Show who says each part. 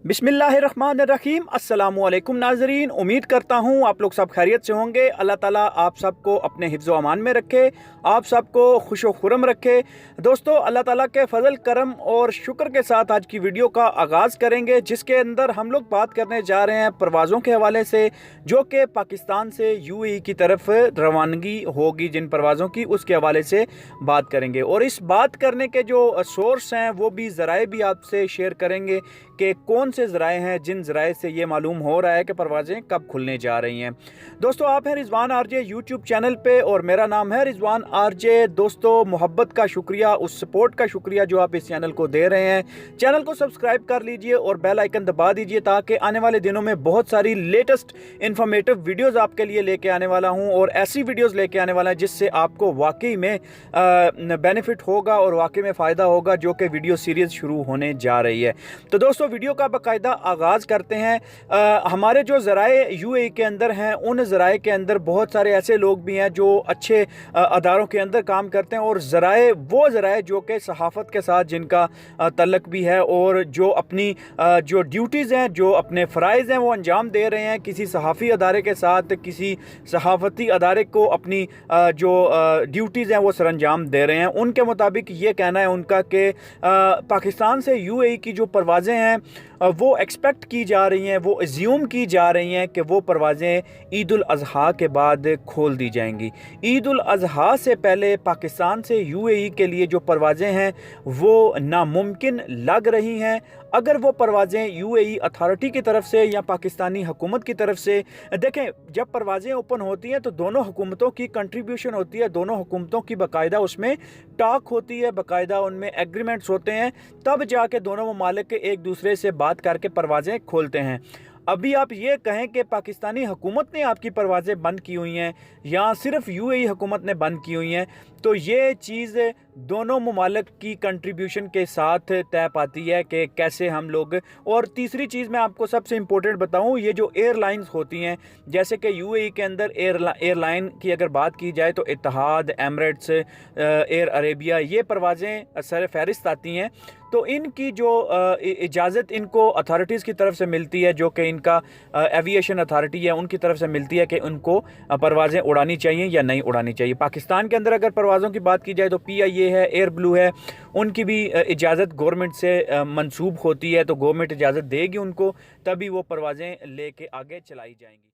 Speaker 1: बिस्मिल्लाहिर्रहमानिर्रहीम अस्सलामुअलैकुम नाजरीन, उम्मीद करता हूँ आप लोग सब खैरियत से होंगे। अल्लाह ताला आप सबको अपने हिफ्ज़ व अमान में रखे, आप सबको खुश व खुरम रखे। दोस्तों, अल्लाह ताला के फ़ज़ल करम और शुक्र के साथ आज की वीडियो का आगाज़ करेंगे, जिसके अंदर हम लोग बात करने जा रहे हैं परवाज़ों के हवाले से, जो कि पाकिस्तान से यूएई की तरफ रवानगी होगी। जिन परवाज़ों की उसके हवाले से बात करेंगे और इस बात करने के जो सोर्स हैं वो भी ज़राए भी आपसे शेयर करेंगे कि कौन से ज़राए हैं जिन ज़राए से ये मालूम हो रहा है कि परवाज़ें कब खुलने जा रही हैं। दोस्तों, आप हैं रिजवान आरजे यूट्यूब चैनल पे और मेरा नाम है रिजवान आरजे। दोस्तों, मोहब्बत का शुक्रिया, उस सपोर्ट का शुक्रिया जो आप इस चैनल को दे रहे हैं। चैनल को सब्सक्राइब कर लीजिए और बेल आइकन दबा दीजिए ताकि आने वाले दिनों में बहुत सारी लेटेस्ट इन्फॉर्मेटिव वीडियोज़ आपके लिए लेके आने वाला हूँ और ऐसी वीडियोज़ लेके आने वाला है जिससे आपको वाकई में बेनिफिट होगा और वाकई में फ़ायदा होगा, जो कि वीडियो सीरीज़ शुरू होने जा रही है। तो दोस्तों, वीडियो का बाकायदा आगाज़ करते हैं। हमारे जो ज़राए यूएई के अंदर हैं, उन ज़राए के अंदर बहुत सारे ऐसे लोग भी हैं जो अच्छे अदारों के अंदर काम करते हैं और ज़राए वो ज़राए जो कि सहाफ़त के साथ जिनका तल्लक भी है और जो अपनी जो ड्यूटीज़ हैं, जो अपने फ़राइज़ हैं वो अंजाम दे रहे हैं किसी सहाफ़ी अदारे के साथ, किसी सहाफ़ती अदारे को अपनी जो ड्यूटीज़ हैं वो सर अंजाम दे रहे हैं। उनके मुताबिक ये कहना है उनका कि पाकिस्तान से यूएई की जो परवाज़ें हैं वो एक्सपेक्ट की जा रही हैं, वो एज्यूम की जा रही हैं कि वो परवाज़ें ईद उल अज़हा के बाद खोल दी जाएंगी। ईद उल अज़हा से पहले पाकिस्तान से यूएई के लिए जो परवाज़ें हैं वो नामुमकिन लग रही हैं। अगर वो परवाज़ें यूएई अथॉरिटी की तरफ से या पाकिस्तानी हुकूमत की तरफ से, देखें, जब परवाज़ें ओपन होती हैं तो दोनों हुकूमतों की कंट्रीब्यूशन होती है, दोनों हुकूमतों की बाकायदा उसमें टॉक होती है, बाकायदा उनमें एग्रीमेंट्स होते हैं, तब जाके दोनों ममालिक एक दूसरे से बात करके परवाज़ें खोलते हैं। अभी आप ये कहें कि पाकिस्तानी हुकूमत ने आपकी परवाज़ें बंद की हुई हैं या सिर्फ यूएई हुकूमत ने बंद की हुई हैं, तो ये चीज़ दोनों ममालिक की कंट्रीब्यूशन के साथ तय पाती है कि कैसे हम लोग। और तीसरी चीज़ मैं आपको सबसे इम्पोर्टेंट बताऊं, ये जो एयरलाइंस होती हैं, जैसे कि यूएई के अंदर एयरलाइन की अगर बात की जाए तो इत्तेहाद, एमिरेट्स, एयर अरेबिया, ये परवाज़ें सर फहरिस्त आती हैं। तो इनकी जो इजाज़त इनको अथॉरिटीज़ की तरफ से मिलती है, जो कि इनका एविएशन अथॉरिटी है, उनकी तरफ से मिलती है कि उनको परवाज़ें उड़ानी चाहिए या नहीं उड़ानी चाहिए। पाकिस्तान के अंदर अगर परवाज़ों की बात की जाए तो पीआईए है, एयर ब्लू है, उनकी भी इजाज़त गवर्नमेंट से मंसूब होती है, तो गवर्नमेंट इजाज़त देगी उनको, तभी वो परवाज़ें लेके आगे चलाई जाएंगी।